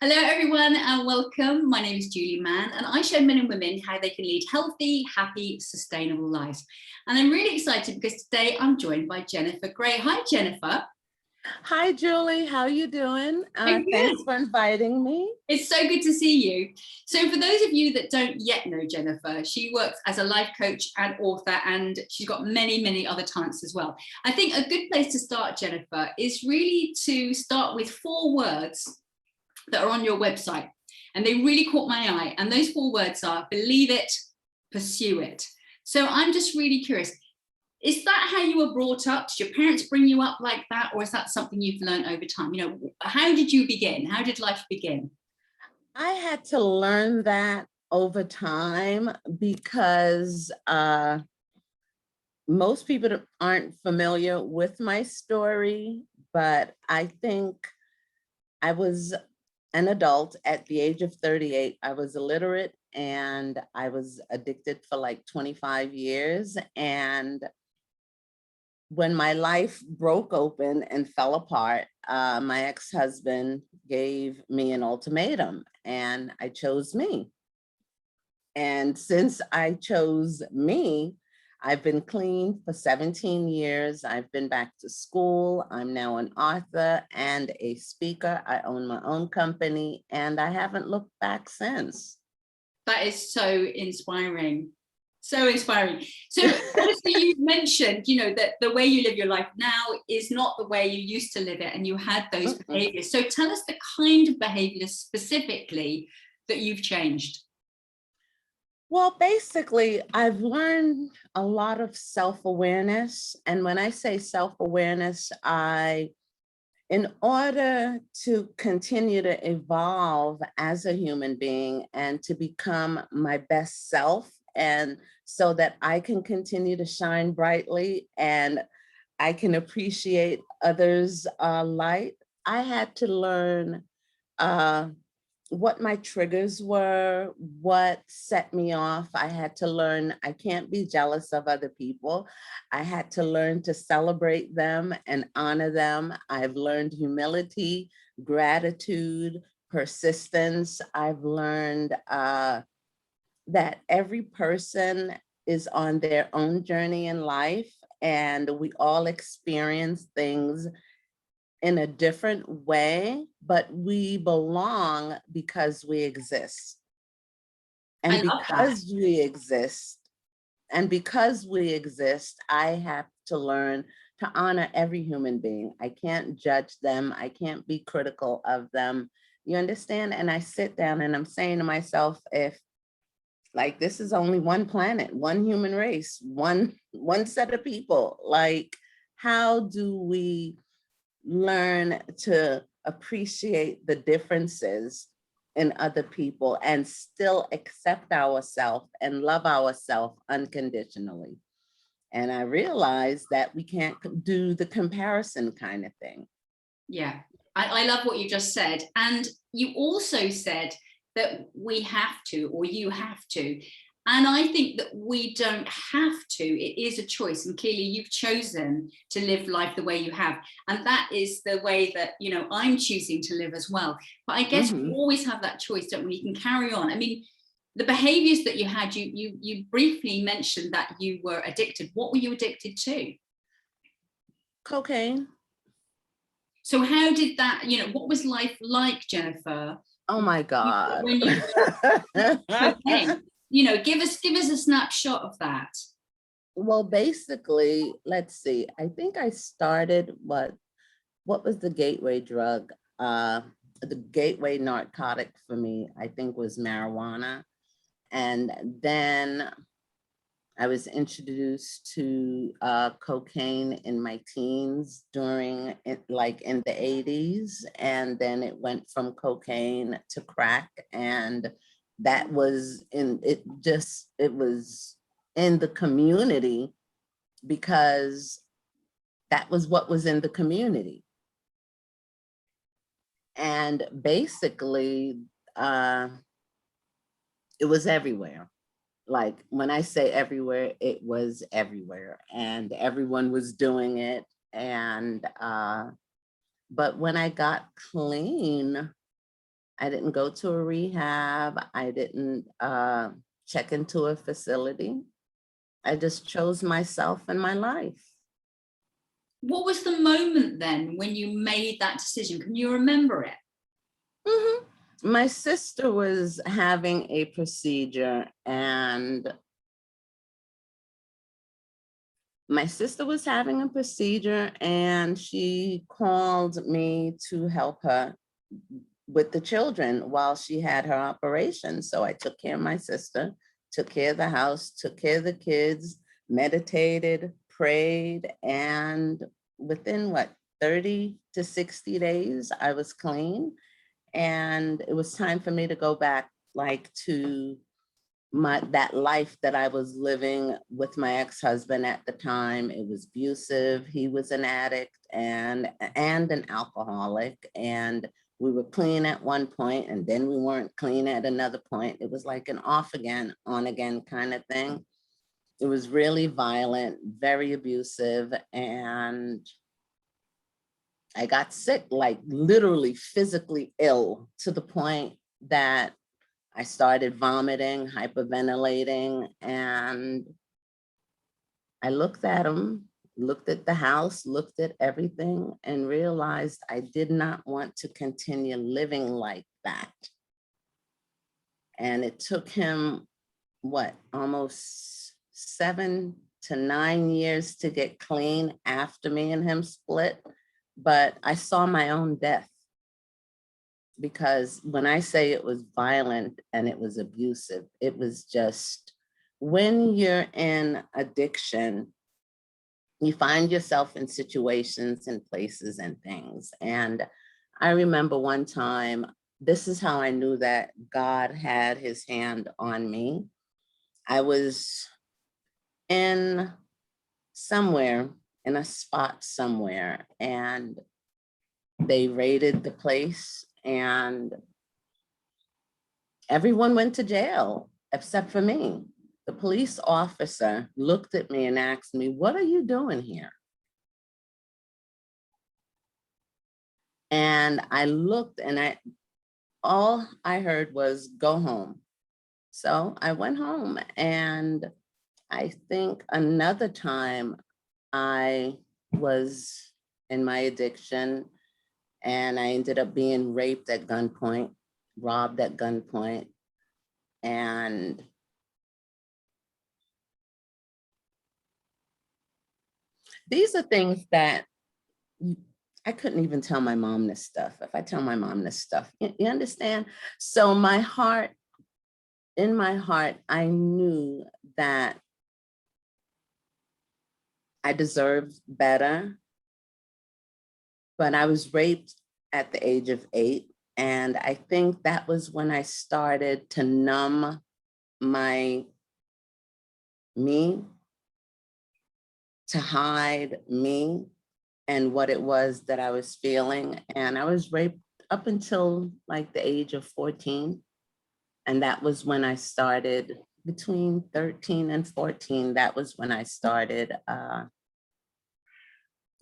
Hello, everyone, and welcome. My name is Julie Mann, and I show men and women how they can lead healthy, happy, sustainable lives. And I'm really excited because today I'm joined by Jennifer Gray. Hi, Jennifer. Hi, Julie. How you doing? I'm good. Thanks for inviting me. It's so good to see you. So for those of you that don't yet know Jennifer, she works as a life coach and author, and she's got many, many other talents as well. I think a good place to start, Jennifer, is really to start with 4 words that are on your website, and they really caught my eye. And those 4 words are believe it, pursue it. So I'm just really curious, is that how you were brought up? Did your parents bring you up like that, or is that something you've learned over time? You know, how did you begin? How did life begin? I had to learn that over time because most people aren't familiar with my story, but I think I was an adult at the age of 38. I was illiterate and I was addicted for like 25 years. And when my life broke open and fell apart, my ex-husband gave me an ultimatum and I chose me. And since I chose me, I've been clean for 17 years. I've been back to school. I'm now an author and a speaker. I own my own company and I haven't looked back since. That is so inspiring. So inspiring. So obviously you mentioned, you know, that the way you live your life now is not the way you used to live it, and you had those behaviors. So tell us the kind of behaviors specifically that you've changed. Well, basically, I've learned a lot of self-awareness. And when I say self-awareness, in order to continue to evolve as a human being and to become my best self, and so that I can continue to shine brightly and I can appreciate others' light, I had to learn what my triggers were, what set me off. I had to learn I can't be jealous of other people. I had to learn to celebrate them and honor them. I've learned humility, gratitude, persistence. I've learned that every person is on their own journey in life, and we all experience things in a different way, but we belong because we exist. And because we exist, I have to learn to honor every human being. I can't judge them. I can't be critical of them. You understand? And I sit down and I'm saying to myself, if like this is only one planet, one human race, one set of people, like how do we learn to appreciate the differences in other people and still accept ourselves and love ourselves unconditionally? And I realized that we can't do the comparison kind of thing. Yeah, I love what you just said. And you also said that we have to, or you have to. And I think that we don't have to. It is a choice. And clearly you've chosen to live life the way you have. And that is the way that, you know, I'm choosing to live as well. But I guess we always have that choice, don't we? You can carry on. I mean, the behaviors that you had, you briefly mentioned that you were addicted. What were you addicted to? Cocaine. So how did that, you know, what was life like, Jennifer? Oh my God. When you, okay, you know, give us a snapshot of that. Well, basically, let's see. I think I started what was the gateway drug? The gateway narcotic for me, I think, was marijuana. And then I was introduced to cocaine in my teens during it, like in the 80s. And then it went from cocaine to crack. And that was it was in the community because that was what was in the community. And basically, it was everywhere. Like when I say everywhere, it was everywhere and everyone was doing it. And, but when I got clean, I didn't go to a rehab. I didn't check into a facility. I just chose myself and my life. What was the moment then when you made that decision? Can you remember it? My sister was having a procedure, and she called me to help her with the children while she had her operation. So I took care of my sister, took care of the house, took care of the kids, meditated, prayed, and within 30 to 60 days, I was clean. And it was time for me to go back to that life that I was living with my ex-husband at the time. It was abusive. He was an addict and an alcoholic. And we were clean at one point, and then we weren't clean at another point. It was like an off again, on again kind of thing. It was really violent, very abusive, and I got sick, like literally physically ill, to the point that I started vomiting, hyperventilating, and I looked at him, looked at the house, looked at everything, and realized I did not want to continue living like that. And it took him, almost 7 to 9 years to get clean after me and him split. But I saw my own death, because when I say it was violent and it was abusive, it was just, when you're in addiction, you find yourself in situations and places and things. And I remember one time, this is how I knew that God had his hand on me. I was in a spot somewhere, and they raided the place, and everyone went to jail except for me. The police officer looked at me and asked me, "What are you doing here?" And I looked, and all I heard was, "Go home." So I went home, and I think another time I was in my addiction, and I ended up being raped at gunpoint, robbed at gunpoint. And these are things that I couldn't even tell my mom this stuff. If I tell my mom this stuff, you understand? So in my heart, I knew that I deserved better, but I was raped at the age of 8. And I think that was when I started to numb me, to hide me and what it was that I was feeling. And I was raped up until like the age of 14. And that was when I started, between 13 and 14, that was when I started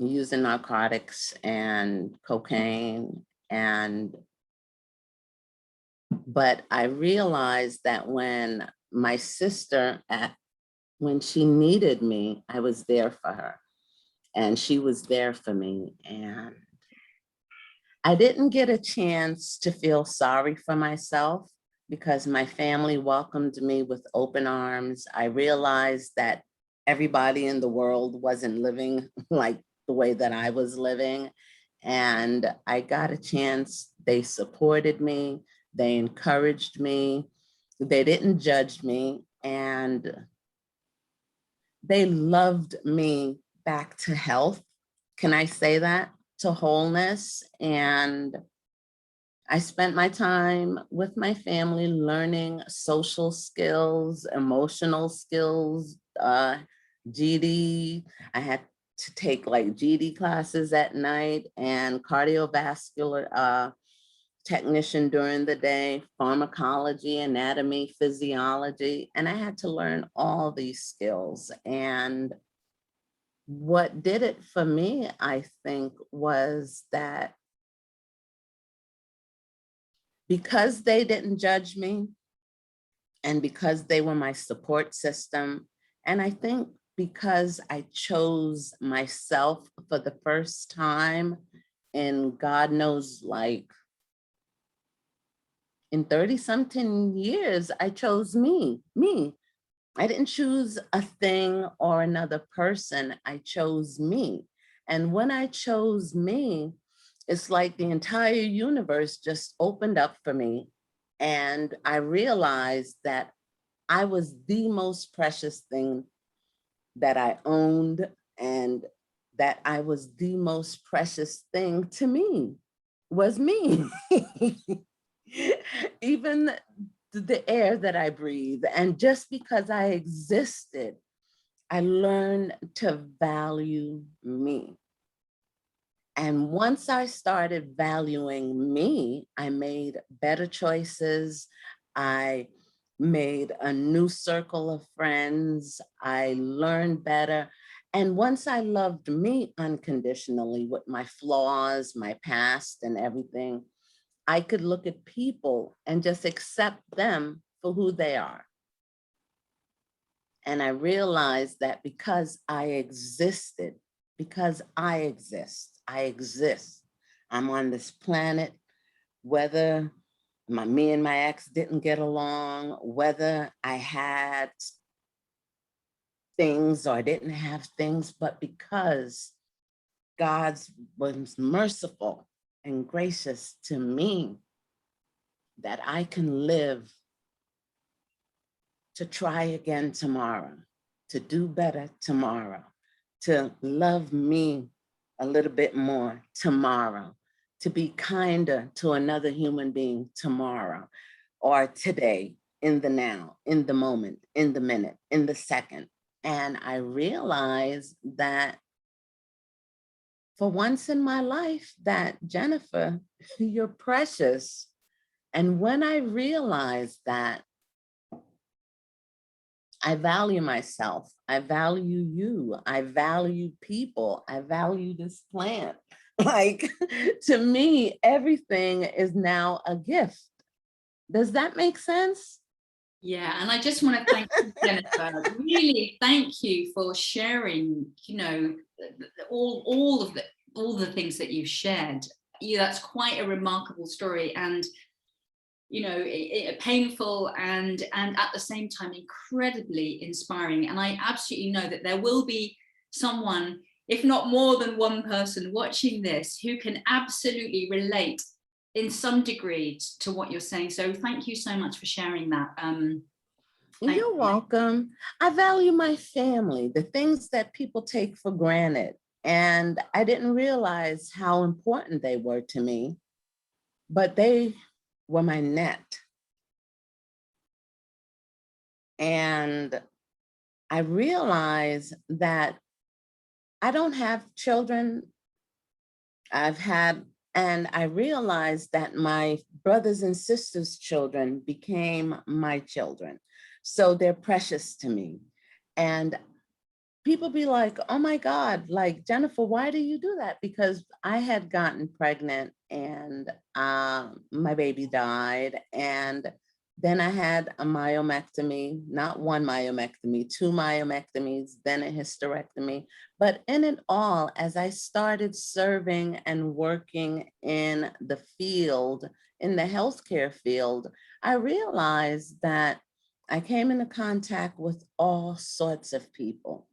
using narcotics and cocaine. But I realized that when my sister, when she needed me, I was there for her, and she was there for me. And I didn't get a chance to feel sorry for myself, because my family welcomed me with open arms. I realized that everybody in the world wasn't living like the way that I was living. And I got a chance. They supported me. They encouraged me. They didn't judge me. And they loved me back to health. Can I say that? To wholeness. And I spent my time with my family learning social skills, emotional skills, GD. I had to take like GD classes at night, and cardiovascular technician during the day, pharmacology, anatomy, physiology. And I had to learn all these skills. And what did it for me, I think, was that because they didn't judge me and because they were my support system. And I think because I chose myself for the first time in God knows, like in 30 something years, I chose me. I didn't choose a thing or another person. I chose me. And when I chose me, it's like the entire universe just opened up for me. And I realized that I was the most precious thing that I owned, and that I was the most precious thing to me was me. Even the air that I breathe. And just because I existed, I learned to value me. And once I started valuing me, I made better choices. I made a new circle of friends. I learned better. And once I loved me unconditionally with my flaws, my past, and everything, I could look at people and just accept them for who they are. And I realized that because I existed, because I exist. I'm on this planet, whether me and my ex didn't get along, whether I had things or didn't have things, but because God was merciful and gracious to me, that I can live to try again tomorrow, to do better tomorrow, to love me a little bit more tomorrow, to be kinder to another human being tomorrow, or today, in the now, in the moment, in the minute, in the second. And I realized that for once in my life, that Jennifer, you're precious. And when I realized that, I value myself. I value you. I value people. I value this plant. Like, to me, everything is now a gift. Does that make sense? Yeah, and I just want to thank you, Jennifer. Really, thank you for sharing. All the things that you've shared. That's quite a remarkable story, and painful and at the same time incredibly inspiring. And I absolutely know that there will be someone, if not more than one person, watching this who can absolutely relate in some degree to what you're saying. So thank you so much for sharing that. You're welcome. I value my family, the things that people take for granted. And I didn't realize how important they were to me, but they were my net. And I realized that I don't have children. And I realized that my brothers and sisters' children became my children. So they're precious to me. And people be like, oh my God, like, Jennifer, why do you do that? Because I had gotten pregnant and my baby died. And then I had a myomectomy, not one myomectomy, two myomectomies, then a hysterectomy. But in it all, as I started serving and working in the field, in the healthcare field, I realized that I came into contact with all sorts of people,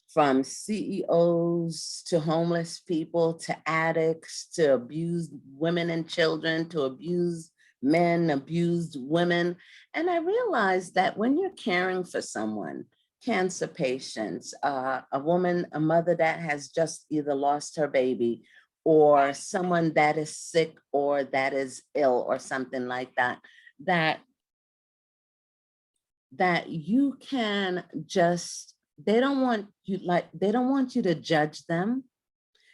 from CEOs to homeless people, to addicts, to abused women and children, to abused men, abused women. And I realized that when you're caring for someone, cancer patients, a woman, a mother that has just either lost her baby, or someone that is sick or that is ill or something like that, that you can just, they don't want you to judge them.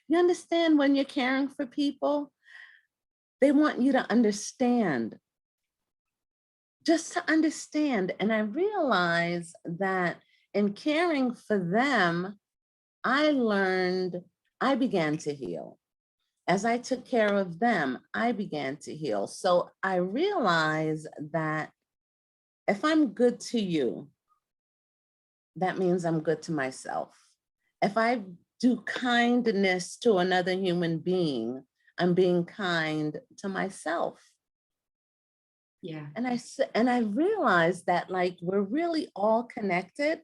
You understand, when you're caring for people, they want you to understand, just to understand. And I realized that in caring for them, I began to heal. as I took care of them, I began to heal. So I realized that if I'm good to you, that means I'm good to myself. If I do kindness to another human being, I'm being kind to myself. Yeah. And I realized that like we're really all connected.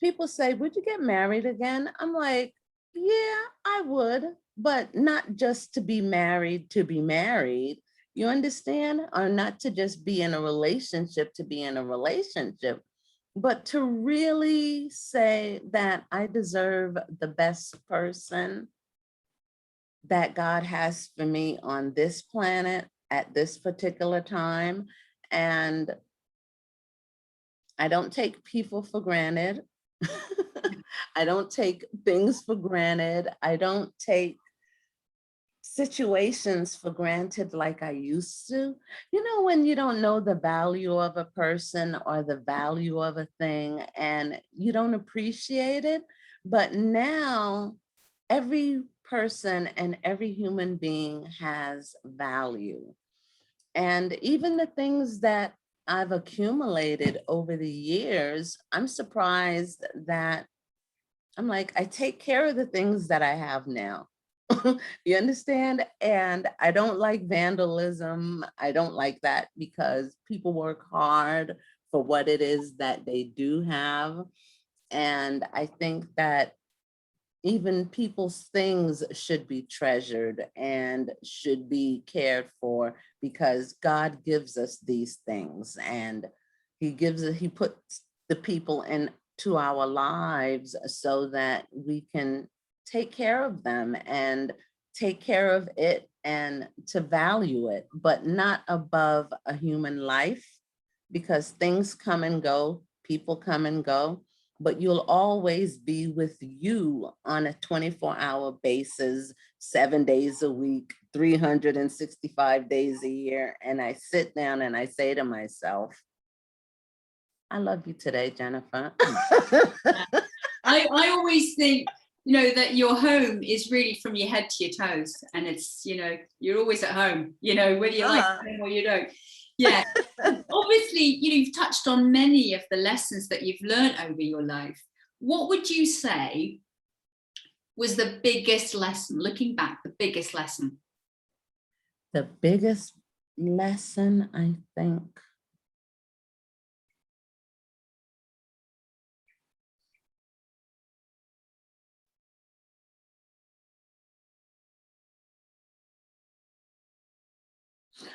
People say, would you get married again? I'm like, yeah, I would, but not just to be married to be married. You understand? Or not to just be in a relationship to be in a relationship, but to really say that I deserve the best person that God has for me on this planet at this particular time. And I don't take people for granted. I don't take things for granted. I don't take situations for granted like I used to. You know, when you don't know the value of a person or the value of a thing and you don't appreciate it. But now every person and every human being has value. And even the things that I've accumulated over the years, I'm surprised that I'm like, I take care of the things that I have now. You understand? And I don't like vandalism. I don't like that because people work hard for what it is that they do have. And I think that even people's things should be treasured and should be cared for because God gives us these things and he puts the people into our lives so that we can take care of them and take care of it and to value it, but not above a human life because things come and go, people come and go, but you'll always be with you on a 24-hour basis, 7 days a week, 365 days a year. And I sit down and I say to myself, I love you today, Jennifer. I always think, that your home is really from your head to your toes. And it's, you're always at home, whether you like home or you don't. Yeah. Obviously, you've touched on many of the lessons that you've learned over your life. What would you say was the biggest lesson, looking back, the biggest lesson? The biggest lesson, I think,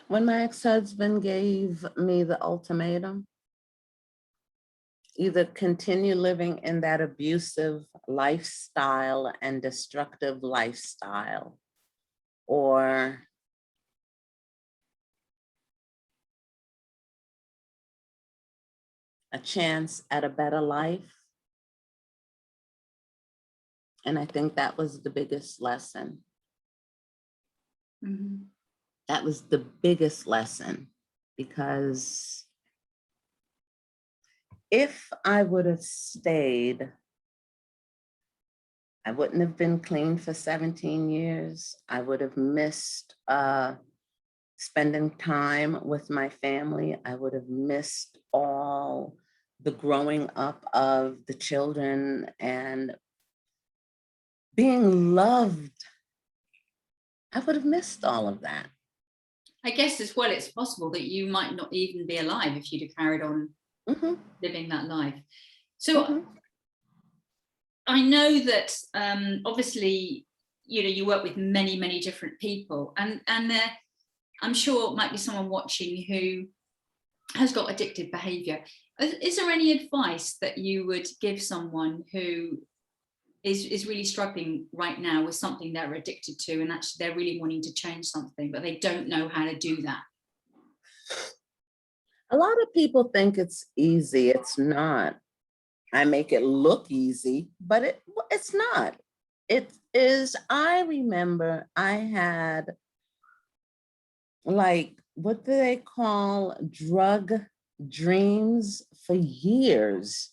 when my ex-husband gave me the ultimatum, either continue living in that abusive lifestyle and destructive lifestyle, or a chance at a better life. And I think that was the biggest lesson. Mm-hmm. That was the biggest lesson because if I would have stayed, I wouldn't have been clean for 17 years. I would have missed spending time with my family. I would have missed all the growing up of the children and being loved. I would have missed all of that. I guess as well, it's possible that you might not even be alive if you'd have carried on living that life. So I know that obviously, you work with many, many different people, and I'm sure might be someone watching who has got addictive behavior. Is there any advice that you would give someone who is really struggling right now with something they're addicted to, and actually they're really wanting to change something, but they don't know how to do that? A lot of people think it's easy. It's not. I make it look easy, but it's not. It is. I remember I had like, what do they call drug dreams for years.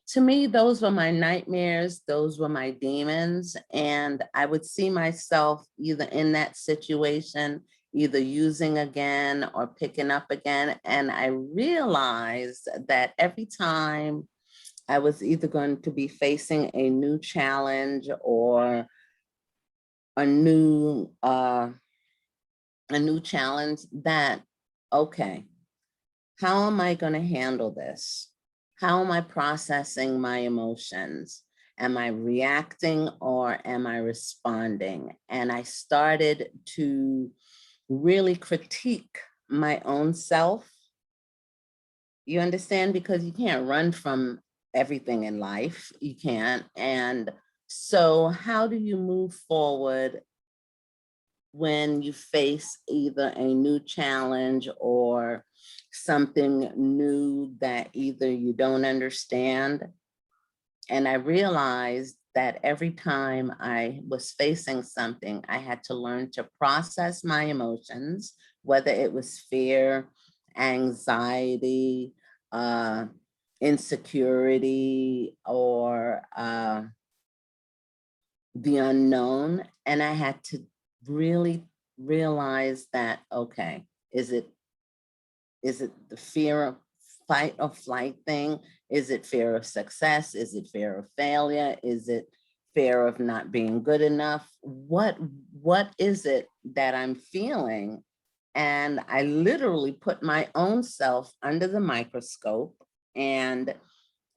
to me, those were my nightmares, those were my demons. And I would see myself either in that situation, either using again or picking up again. And I realized that every time I was either going to be facing a new challenge or a new challenge, that, okay, how am I going to handle this? How am I processing my emotions? Am I reacting or am I responding? And I started to really critique my own self. You understand? Because you can't run from everything in life. You can't. And so how do you move forward when you face either a new challenge or something new that either you don't understand? And I realized that every time I was facing something, I had to learn to process my emotions, whether it was fear, anxiety, insecurity, or the unknown. And I had to really realize that, okay, is it the fear of fight or flight thing? Is it fear of success? Is it fear of failure? Is it fear of not being good enough? What is it that I'm feeling? And I literally put my own self under the microscope and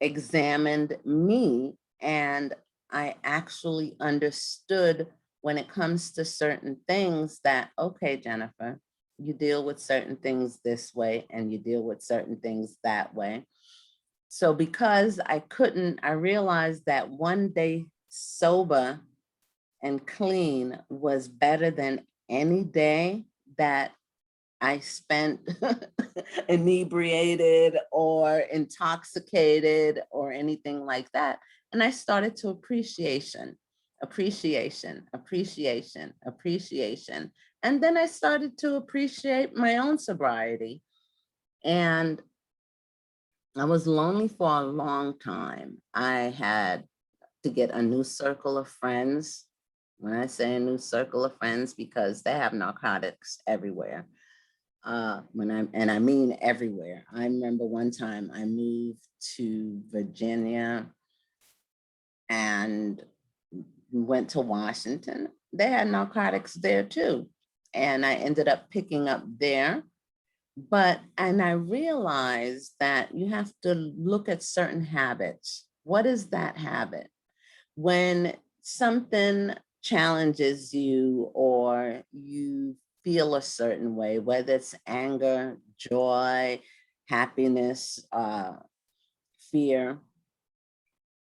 examined me, and I actually understood when it comes to certain things that, okay, Jennifer, you deal with certain things this way and you deal with certain things that way. So because I realized that one day sober and clean was better than any day that I spent inebriated or intoxicated or anything like that. And I started to appreciation. And then I started to appreciate my own sobriety. And I was lonely for a long time. I had to get a new circle of friends. When I say a new circle of friends, because they have narcotics everywhere. And I mean everywhere. I remember one time I moved to Virginia and went to Washington. They had narcotics there too. And I ended up picking up there. And I realized that you have to look at certain habits. What is that habit? When something challenges you or you feel a certain way, whether it's anger, joy, happiness, fear,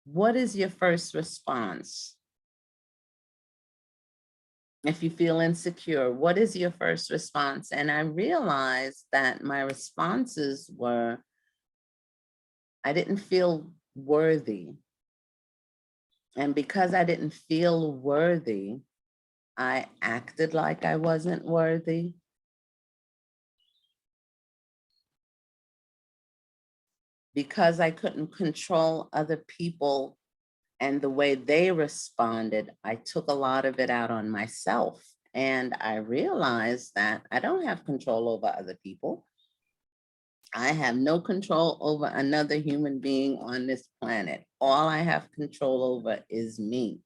what is your first response? If you feel insecure, what is your first response? And I realized that my responses were, I didn't feel worthy. And because I didn't feel worthy, I acted like I wasn't worthy. Because I couldn't control other people and the way they responded, I took a lot of it out on myself. And I realized that I don't have control over other people. I have no control over another human being on this planet. All I have control over is me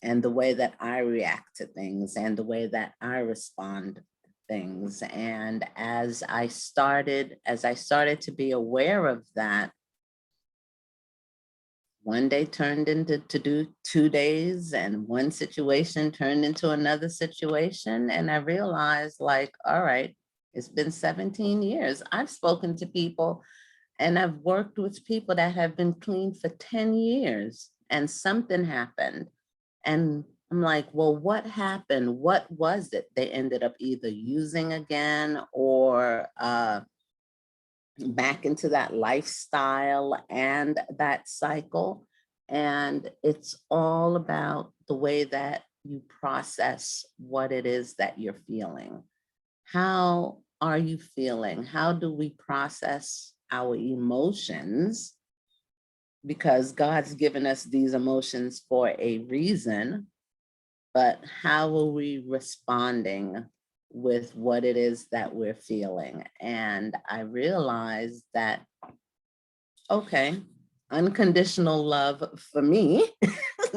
and the way that I react to things and the way that I respond to things. And as I started to be aware of that, one day turned into to do 2 days, and one situation turned into another situation. And I realized, like, all right, it's been 17 years. I've spoken to people and I've worked with people that have been clean for 10 years and something happened. And I'm like, well, what happened? What was it? They ended up either using again or back into that lifestyle and that cycle. And it's all about the way that you process what it is that you're feeling. How are you feeling? How do we process our emotions because God's given us these emotions for a reason, but how are we responding with what it is that we're feeling? And I realized that, okay, unconditional love for me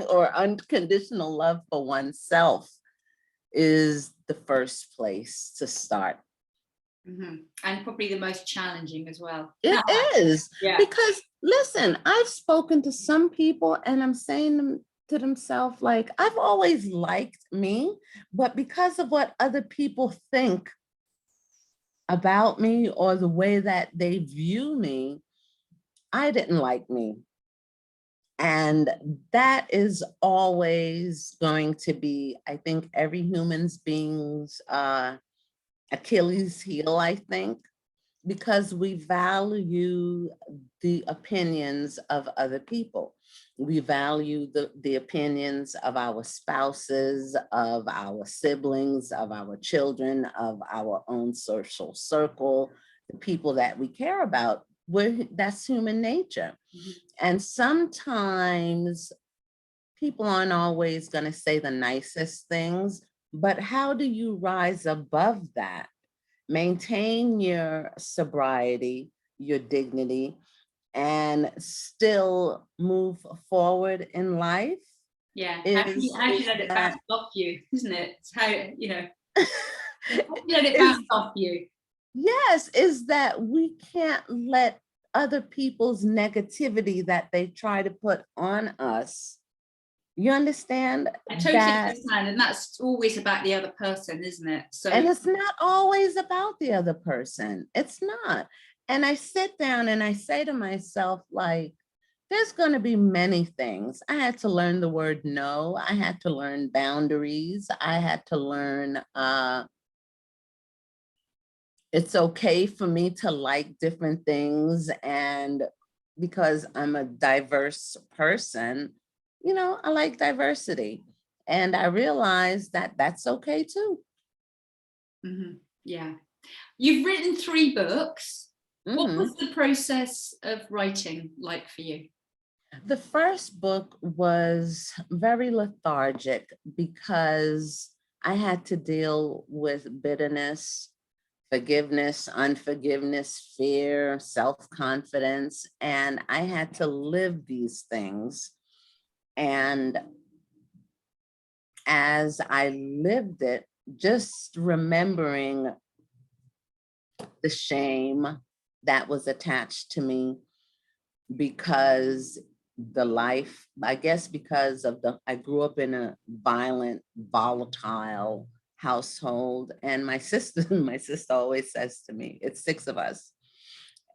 or unconditional love for oneself is the first place to start. And probably the most challenging as well. It is, Yeah. because listen, I've spoken to some people and I'm saying to themselves, like, I've always liked me, but because of what other people think about me or the way that they view me, I didn't like me. And that is always going to be, I think, every human's being's Achilles heel, I think, because we value the opinions of other people. We value the opinions of our spouses, of our siblings, of our children, of our own social circle, the people that we care about. That's human nature. And sometimes people aren't always going to say the nicest things, but how do you rise above that? Maintain your sobriety, your dignity, and still move forward in life. Yeah, how can you let it bounce off you, isn't it? It's how, you know, let it bounce off you. Yes, is that we can't let other people's negativity that they try to put on us. You understand? I totally understand, and that's always about the other person, isn't it? So, and it's not always about the other person. It's not. And I sit down and I say to myself, like, there's going to be many things. I had to learn the word no. I had to learn boundaries. I had to learn it's okay for me to like different things. And because I'm a diverse person, you know, I like diversity. And I realized that that's okay too. Yeah. You've written 3 books. What was the process of writing like for you? The first book was very lethargic because I had to deal with bitterness, forgiveness, unforgiveness, fear, self-confidence, and I had to live these things. And as I lived it, just remembering the shame that was attached to me, because the life, I guess because of I grew up in a violent, volatile household. And my sister always says to me, it's 6 of us.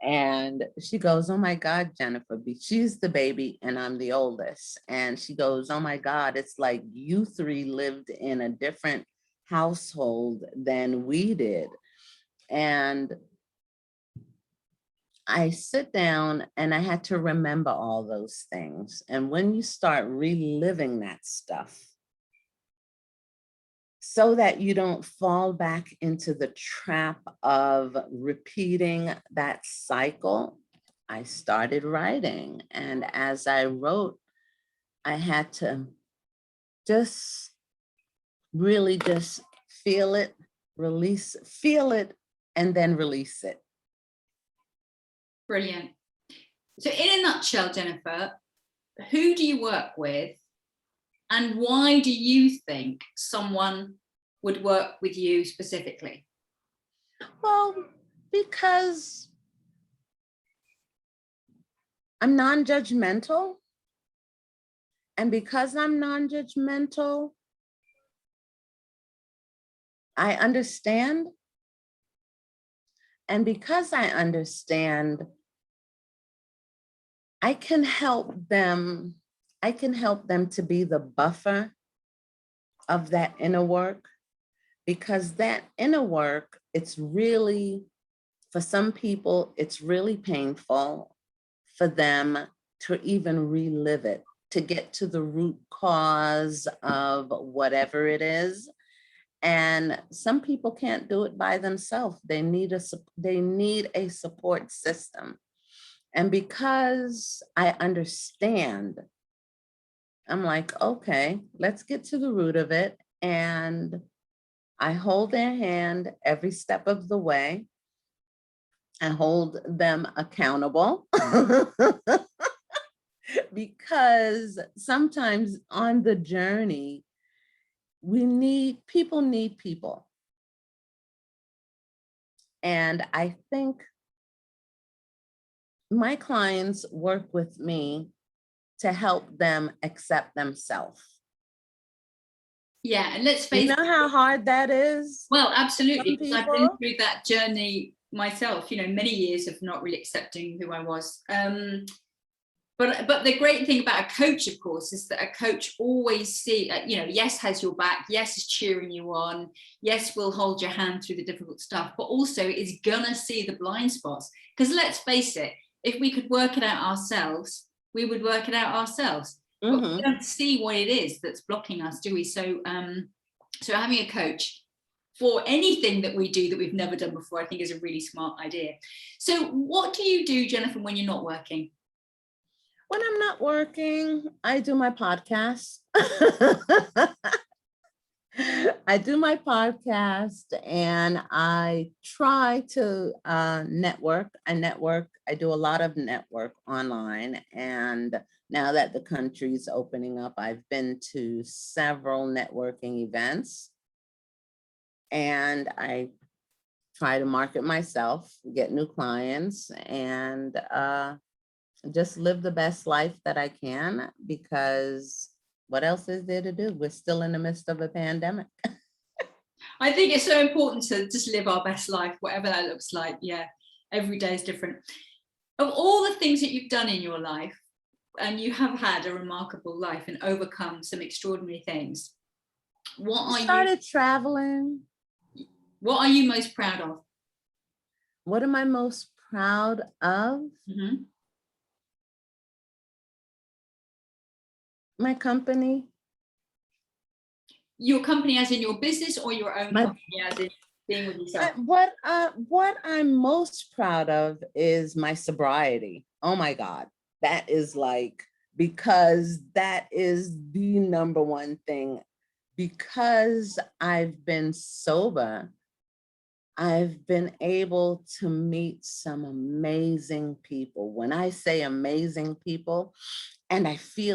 And she goes, oh my God, Jennifer, she's the baby and I'm the oldest. And she goes, oh my God, it's like you 3 lived in a different household than we did. And I sit down and I had to remember all those things. And when you start reliving that stuff, so that you don't fall back into the trap of repeating that cycle, I started writing. And as I wrote, I had to just really just feel it, release, feel it, and then release it. Brilliant. So in a nutshell, Jennifer, who do you work with and why do you think someone would work with you specifically? Well, because I'm non-judgmental. And because I'm non-judgmental, I understand. And because I understand, I can help them to be the buffer of that inner work, because that inner work, it's really, for some people, it's really painful for them to even relive it, to get to the root cause of whatever it is. And some people can't do it by themselves. They need a support system. And because I understand, I'm like, okay, let's get to the root of it. And I hold their hand every step of the way. I hold them accountable because sometimes on the journey, people need people. And I think my clients work with me to help them accept themselves. Yeah, and let's You face know it. how hard that is? Well, absolutely, Some because I've been people. through that journey myself, many years of not really accepting who I was. But the great thing about a coach, of course, is that a coach always yes, has your back, yes, is cheering you on, yes, will hold your hand through the difficult stuff, but also is gonna see the blind spots. Because let's face it, if we could work it out ourselves, we would work it out ourselves. But we don't see what it is that's blocking us, do we? So having a coach for anything that we do that we've never done before, I think is a really smart idea. So what do you do, Jennifer, when you're not working? When I'm not working, I do my podcast. I do my podcast and I try to network. I do a lot of network online. And now that the country's opening up, I've been to several networking events. And I try to market myself, get new clients, and just live the best life that I can, because what else is there to do? We're still in the midst of a pandemic. I think it's so important to just live our best life, whatever that looks like. Yeah, every day is different. Of all the things that you've done in your life, and you have had a remarkable life and overcome some extraordinary things, what are you most proud of? What am I most proud of? Mm-hmm. My company. Your company as in your business, or your own company as in being with yourself? What I'm most proud of is my sobriety. Oh my God. That is because that is the number one thing. Because I've been sober, I've been able to meet some amazing people. When I say amazing people, and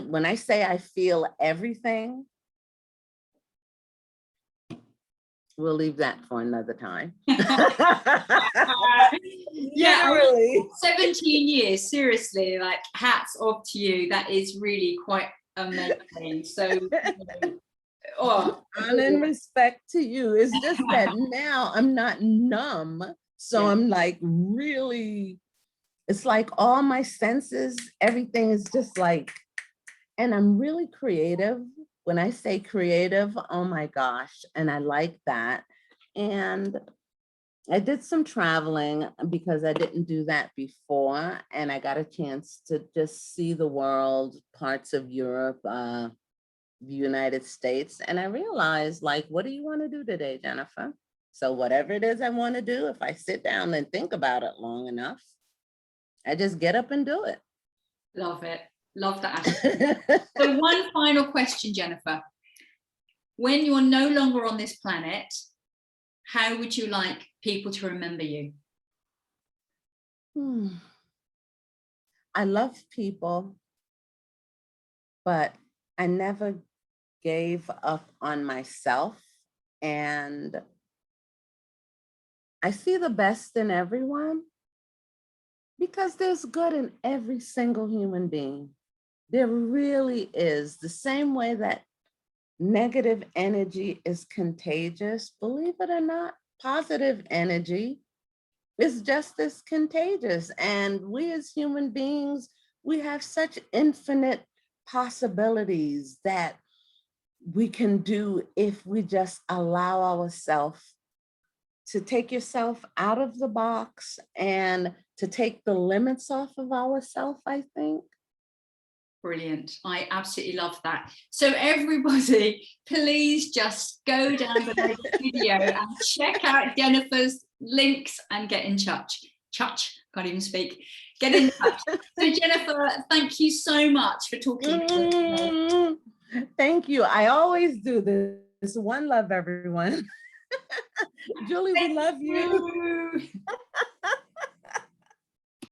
when I say I feel everything, we'll leave that for another time. Yeah, Literally. 17 years, seriously, like hats off to you. That is really quite amazing. So, honor and respect to you. It's just that now I'm not numb. So yeah. I'm like really, it's like all my senses, everything is just like, and I'm really creative. When I say creative, oh my gosh, and I like that. And I did some traveling because I didn't do that before. And I got a chance to just see the world, parts of Europe, the United States. And I realized, like, what do you want to do today, Jennifer? So whatever it is I want to do, if I sit down and think about it long enough, I just get up and do it. Love it. Love that. So one final question, Jennifer. When you're no longer on this planet, how would you like people to remember you? I love people, but I never gave up on myself. And I see the best in everyone because there's good in every single human being. There really is. The same way that negative energy is contagious, believe it or not, positive energy is just as contagious. And we as human beings, we have such infinite possibilities that we can do if we just allow ourselves to take yourself out of the box and to take the limits off of ourselves, I think. Brilliant. I absolutely love that. So everybody, please just go down below the video and check out Jennifer's links and get in touch. Can't even speak. Get in touch. So Jennifer, thank you so much for talking to us today. Thank you. I always do this. One love, everyone. Julie, we love you.